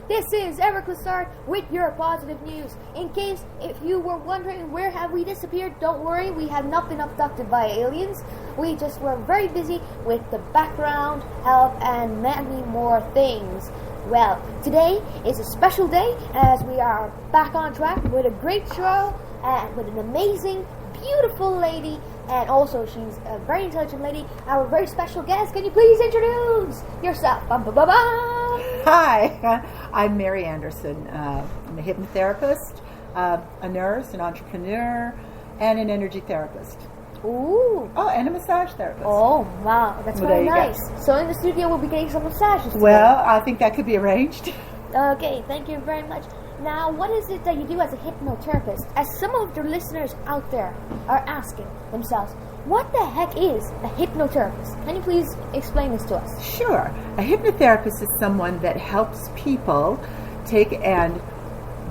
This is Eric Lassard with your positive news. In case if you were wondering where have we disappeared, don't worry, we have not been abducted by aliens. We just were very busy with the background help and many more things. Well, today is a special day as we are back on track with a great show and with an amazing, beautiful lady. And also, she's a very intelligent lady. Our very special guest. Can you please introduce yourself? Bum, bum, bum, bum. Hi, I'm Mary Anderson. I'm a hypnotherapist, a nurse, an entrepreneur, and an energy therapist. Ooh. Oh, and a massage therapist. Oh, wow. That's Well, very there you nice. So in the studio, we'll be getting some massages today. Well, I think that could be arranged. Okay, thank you very much. Now, what is it that you do as a hypnotherapist? As some of the listeners out there are asking themselves, what the heck is a hypnotherapist? Can you please explain this to us? Sure. A hypnotherapist is someone that helps people take and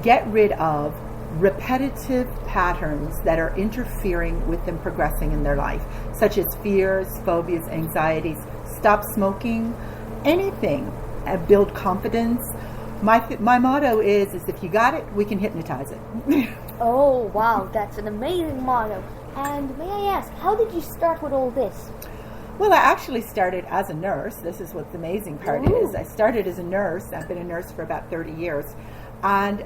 get rid of repetitive patterns that are interfering with them progressing in their life, such as fears, phobias, anxieties, stop smoking, anything, build confidence. My motto is if you got it, we can hypnotize it. Oh, wow, that's an amazing motto. And may I ask, how did you start with all this? Well, I actually started as a nurse. This is what the amazing part is. I started as a nurse. I've been a nurse for about 30 years and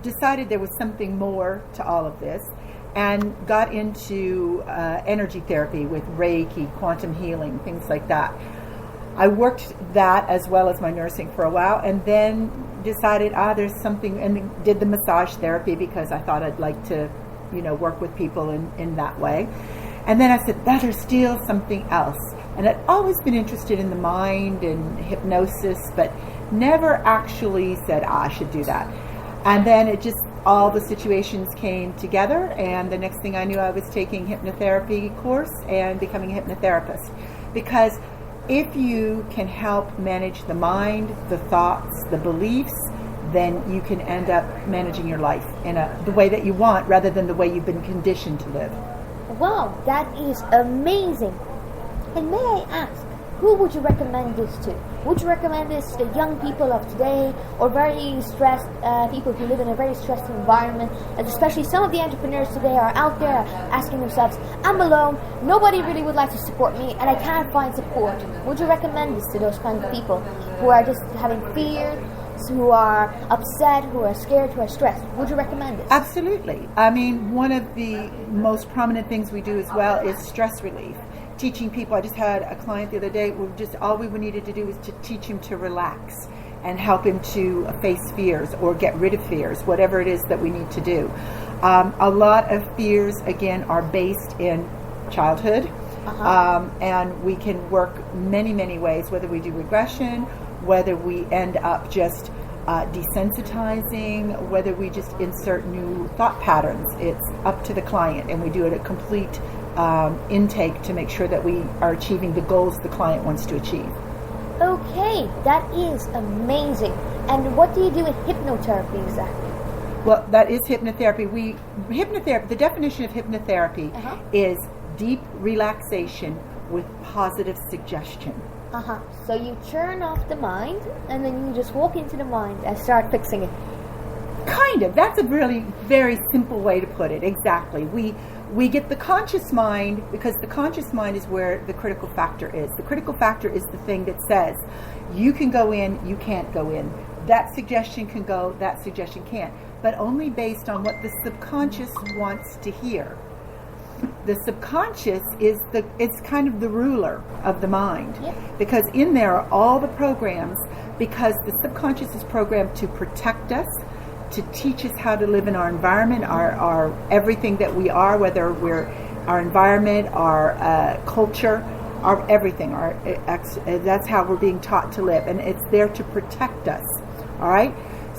decided there was something more to all of this and got into energy therapy with Reiki, quantum healing, things like that. I worked that as well as my nursing for a while and then decided, there's something, and did the massage therapy because I thought I'd like to, work with people in that way. And then I said, there's still something else. And I'd always been interested in the mind and hypnosis, but never actually said, I should do that. And then it just, all the situations came together, and the next thing I knew, I was taking hypnotherapy course and becoming a hypnotherapist. Because if you can help manage the mind, the thoughts, the beliefs, then you can end up managing your life in the way that you want rather than the way you've been conditioned to live. Wow, that is amazing. And may I ask, who would you recommend this to? Would you recommend this to the young people of today or very stressed people who live in a very stressed environment? And especially some of the entrepreneurs today are out there asking themselves, I'm alone, nobody really would like to support me, and I can't find support. Would you recommend this to those kind of people who are just having fear, who are upset, who are scared, who are stressed? Would you recommend this? Absolutely. I mean, one of the most prominent things we do as well is stress relief. Teaching people. I just had a client the other day. All we needed to do was to teach him to relax and help him to face fears or get rid of fears, whatever it is that we need to do. A lot of fears, again, are based in childhood, and we can work many, many ways, whether we do regression, whether we end up just desensitizing, whether we just insert new thought patterns. It's up to the client, and we do it a complete intake to make sure that we are achieving the goals the client wants to achieve. Okay, that is amazing. And what do you do in hypnotherapy exactly? Well, that is hypnotherapy. The definition of hypnotherapy is deep relaxation with positive suggestion. So you turn off the mind and then you just walk into the mind and start fixing it. Kind of. That's a really very simple way to put it. Exactly. We get the conscious mind, because the conscious mind is where the critical factor is. The critical factor is the thing that says, you can go in, you can't go in. That suggestion can go, that suggestion can't. But only based on what the subconscious wants to hear. The subconscious is kind of the ruler of the mind. Because in there are all the programs, because the subconscious is programmed to protect us, to teach us how to live in our environment, our everything that we are, whether we're our environment, our culture, our everything. That's how we're being taught to live, and it's there to protect us. All right.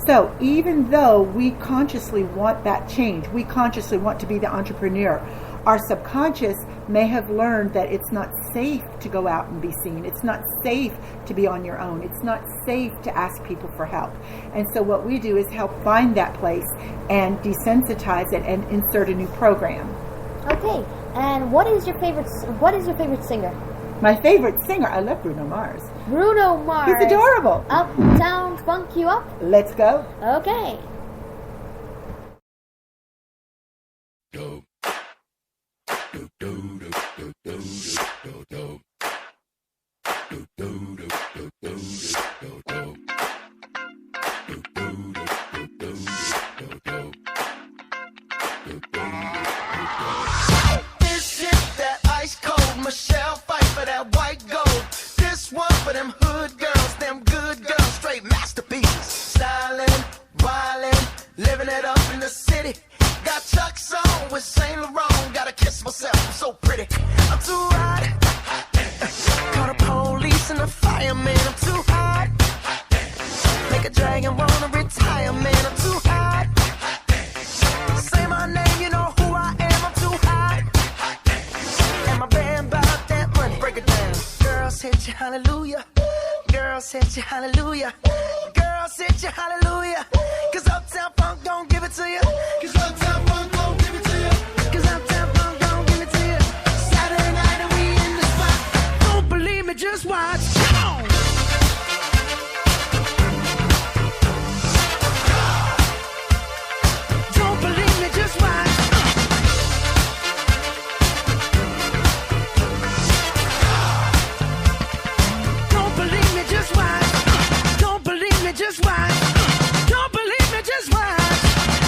So even though we consciously want that change, we consciously want to be the entrepreneur, our subconscious may have learned that it's not safe to go out and be seen. It's not safe to be on your own. It's not safe to ask people for help. And so what we do is help find that place and desensitize it and insert a new program. Okay. And what is your favorite singer? My favorite singer. I love Bruno Mars. Bruno Mars. He's adorable. Uptown Funk you up? Let's go. Okay. This shit that ice cold Michelle fight for that white gold. This one for them hood girls, them good girls, straight masterpieces. Stylin', wildin', living it up in the city. Got Chuck's on with Saint Laurent. Gotta kiss myself, I'm so pretty. I'm too hot. Call the police and the fireman. I'm too hot. Make a dragon wanna retire, man. I'm too hot. Say my name, you know who I am. I'm too hot. And my band bought that money. Break it down. Girls hit you, hallelujah. Girls hit you, hallelujah. Girls hit you, hallelujah. Cause Uptown Funk don't give it to you. Cause Uptown Funk don't give it to you. Cause Uptown Funk don't give it to you. Saturday night and we in the spot. Don't believe me, just watch. Come on. Don't believe me, just watch. Don't believe me, just watch. Don't believe me, just watch. Don't believe me, just watch.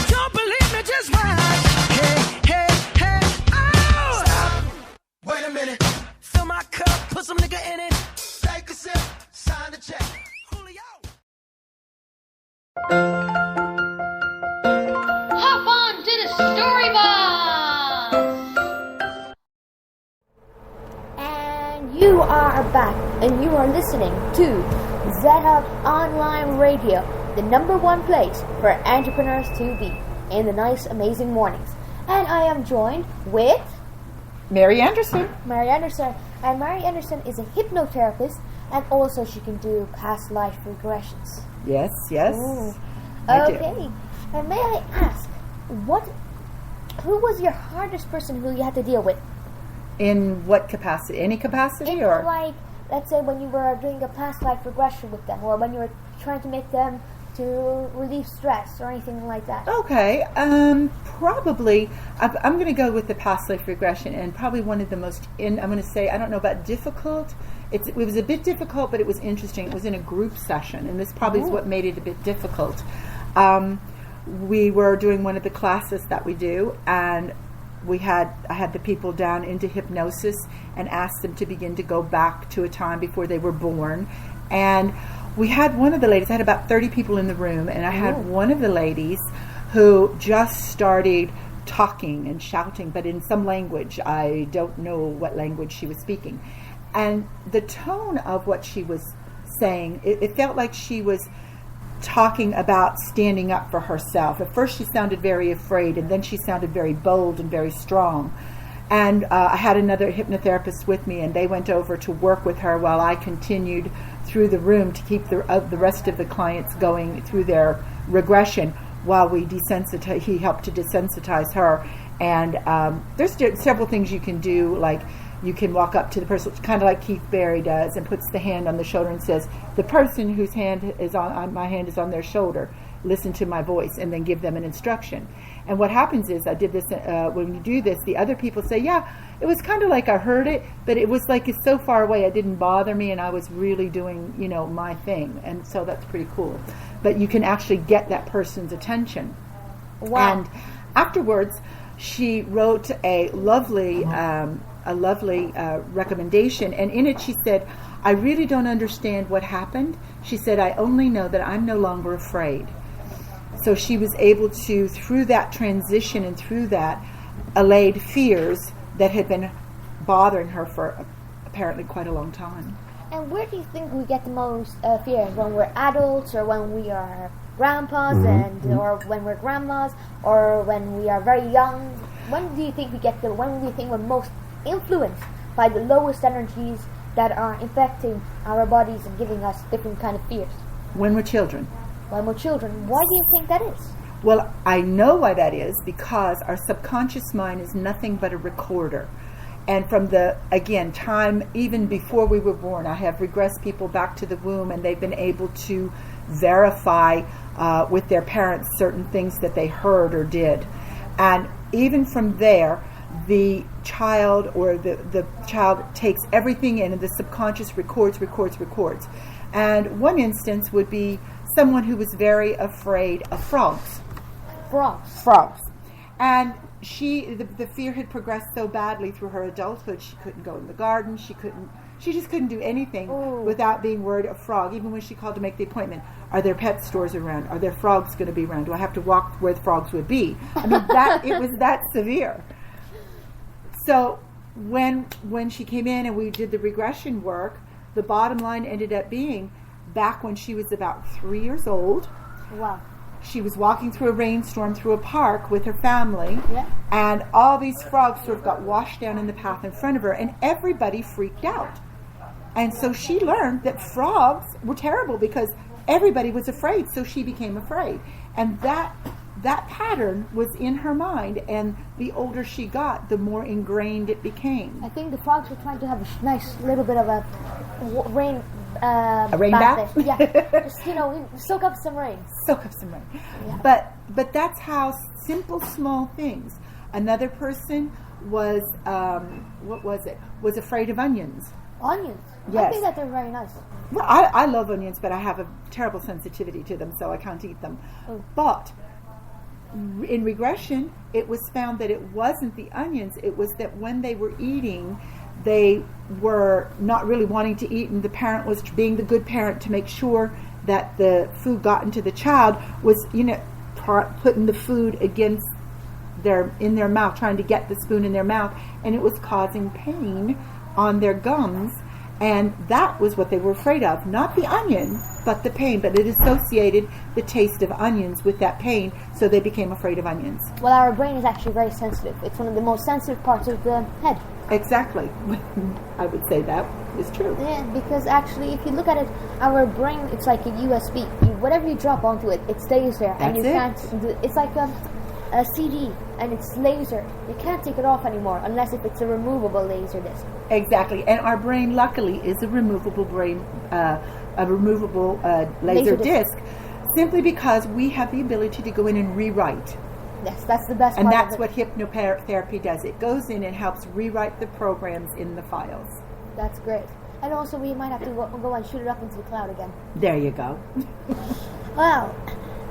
Don't believe me, just watch. Hey, hey, hey, oh! Stop. Wait a minute. Fill my cup, put some nigga in it. Take a sip, sign the check. Julio. Hop on to the story bus! And you are back, and you are listening to ZHub Online Radio, the #1 place for entrepreneurs to be in the nice, amazing mornings. And I am joined with Mary Anderson. Mary Anderson. And Mary Anderson is a hypnotherapist, and also she can do past life regressions. Yes, yes. Ooh. I do. Okay. And may I ask, who was your hardest person who you had to deal with? In what capacity? Any capacity? In, or like, let's say when you were doing a past life regression with them, or when you were trying to make them to relieve stress or anything like that. Okay, probably, I'm going to go with the past life regression, and probably one of the most, I'm going to say, I don't know about difficult, it was a bit difficult, but it was interesting. It was in a group session, and this probably is what made it a bit difficult. We were doing one of the classes that we do, and I had the people down into hypnosis and asked them to begin to go back to a time before they were born. And we had one of the ladies, I had about 30 people in the room, and I had one of the ladies who just started talking and shouting, but in some language. I don't know what language she was speaking. And the tone of what she was saying, it felt like she was talking about standing up for herself. At first she sounded very afraid, and then she sounded very bold and very strong. And I had another hypnotherapist with me, and they went over to work with her while I continued through the room to keep the rest of the clients going through their regression while he helped to desensitize her. And there's several things you can do, like you can walk up to the person, kind of like Keith Barry does, and puts the hand on the shoulder and says, the person whose hand is on my hand is on their shoulder, listen to my voice, and then give them an instruction. And what happens is, I did this, when you do this, the other people say, yeah, it was kind of like I heard it, but it was like it's so far away, it didn't bother me, and I was really doing, my thing. And so that's pretty cool. But you can actually get that person's attention. Wow. And afterwards, she wrote a lovely recommendation, and in it she said, I really don't understand what happened. She said, I only know that I'm no longer afraid. So she was able to, through that transition and through that, allayed fears that had been bothering her for apparently quite a long time. And where do you think we get the most fear? When we're adults, or when we are grandpas, or when we're grandmas, or when we are very young? When do you think we're most influenced by the lowest energies that are infecting our bodies and giving us different kind of fears? When we're children. When we're children. Why do you think that is? Well, I know why that is, because our subconscious mind is nothing but a recorder. And from the, again, time even before we were born, I have regressed people back to the womb, and they've been able to verify with their parents certain things that they heard or did. And even from there, the child or the child takes everything in, and the subconscious records. And one instance would be someone who was very afraid of frogs. Frogs. And the fear had progressed so badly through her adulthood, she couldn't go in the garden, she just couldn't do anything without being worried of frog. Even when she called to make the appointment, are there pet stores around? Are there frogs going to be around? Do I have to walk where the frogs would be? I mean, it was that severe. So when she came in and we did the regression work, the bottom line ended up being, back when she was about 3 years old, wow, she was walking through a rainstorm through a park with her family, yeah, and all these frogs sort of got washed down in the path in front of her, and everybody freaked out. And so she learned that frogs were terrible because everybody was afraid, so she became afraid. And that pattern was in her mind, and the older she got, the more ingrained it became. I think the frogs were trying to have a nice little bit of a rain bath? Yeah, just, soak up some rain. Yeah. But that's how simple, small things. Another person was, was afraid of onions. Onions? Yes. I think that they're very nice. Well, I love onions, but I have a terrible sensitivity to them, so I can't eat them. Oh. But in regression, it was found that it wasn't the onions, it was that when they were eating, they were not really wanting to eat, and the parent was being the good parent to make sure that the food got into the child, was putting the food against in their mouth, trying to get the spoon in their mouth, and it was causing pain on their gums. And that was what they were afraid of, not the onion, but the pain. But it associated the taste of onions with that pain, so they became afraid of onions. Well, our brain is actually very sensitive. It's one of the most sensitive parts of the head. Exactly. I would say that is true. Yeah, because actually, if you look at it, our brain, it's like a USB. Whatever you drop onto it, it stays there. That's and it's like a CD, and it's laser. You can't take it off anymore, unless if it's a removable laser disc. Exactly. And our brain, luckily, is a removable laser disc, simply because we have the ability to go in and rewrite. Yes, that's the best part. And that's what hypnotherapy does. It goes in and helps rewrite the programs in the files. That's great. And also, we might have to go and shoot it up into the cloud again. There you go. Well,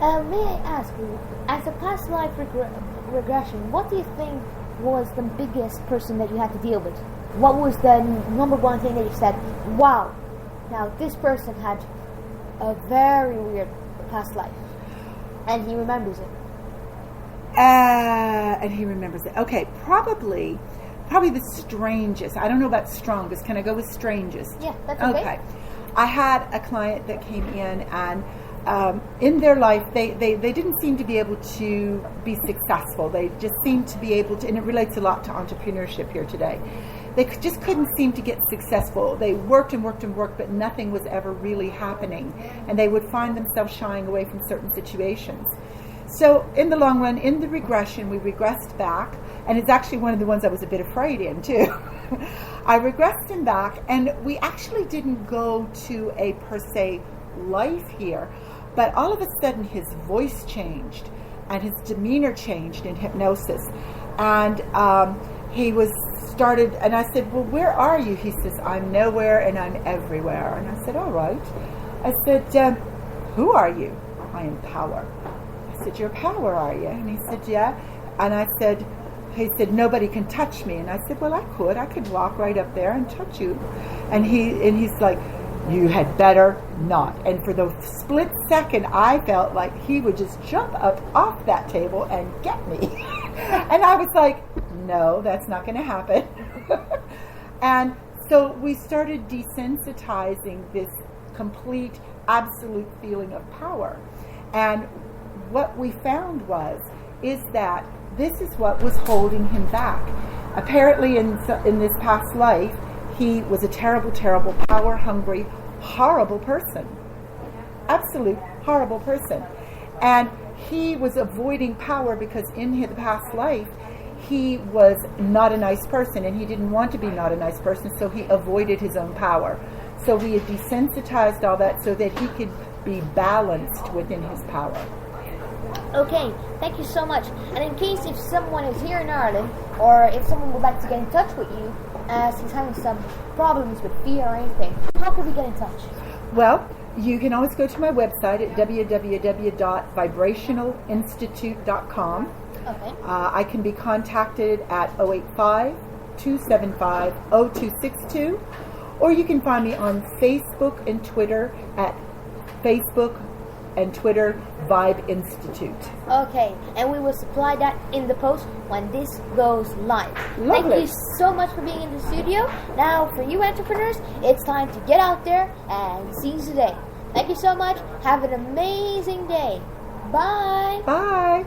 may I ask you, as a past life regression, what do you think was the biggest person that you had to deal with? What was the number one thing that you said, wow, now this person had a very weird past life, and he remembers it? And he remembers it. Okay, probably the strangest. I don't know about strongest. Can I go with strangest? Yeah, that's okay. Okay. I had a client that came in, and in their life, they didn't seem to be able to be successful. They just seemed to be able to, and it relates a lot to entrepreneurship here today. They just couldn't seem to get successful. They worked and worked and worked, but nothing was ever really happening. And they would find themselves shying away from certain situations. So in the long run, in the regression, we regressed back, and it's actually one of the ones I was a bit afraid in too. I regressed him back, and we actually didn't go to a per se life here, but all of a sudden his voice changed and his demeanor changed in hypnosis, and he started, and I said, well, where are you? He says, I'm nowhere and I'm everywhere. And I said, all right. I said, who are you? I am power. I said, you're power, are you? And he said, yeah. And he said, nobody can touch me. And I said, well, I could walk right up there and touch you. And he's like, you had better not. And for the split second, I felt like he would just jump up off that table and get me. And I was like, no, that's not going to happen. And so we started desensitizing this complete, absolute feeling of power. And what we found is that this is what was holding him back. Apparently in this past life, he was a terrible, terrible, power-hungry, horrible person. Absolute horrible person. And he was avoiding power because in his past life, he was not a nice person, and he didn't want to be not a nice person, so he avoided his own power. So we had desensitized all that so that he could be balanced within his power. Okay, thank you so much. And in case if someone is here in Ireland, or if someone would like to get in touch with you, as he's having some problems with fear or anything, how can we get in touch? Well, you can always go to my website at www.vibrationalinstitute.com. Okay. I can be contacted at 085-275-0262, or you can find me on Facebook and Twitter at Facebook and Twitter Vibe Institute. Okay, and we will supply that in the post when this goes live. Lovely. Thank you so much for being in the studio. Now, for you entrepreneurs, it's time to get out there and seize the day. Thank you so much. Have an amazing day. Bye. Bye.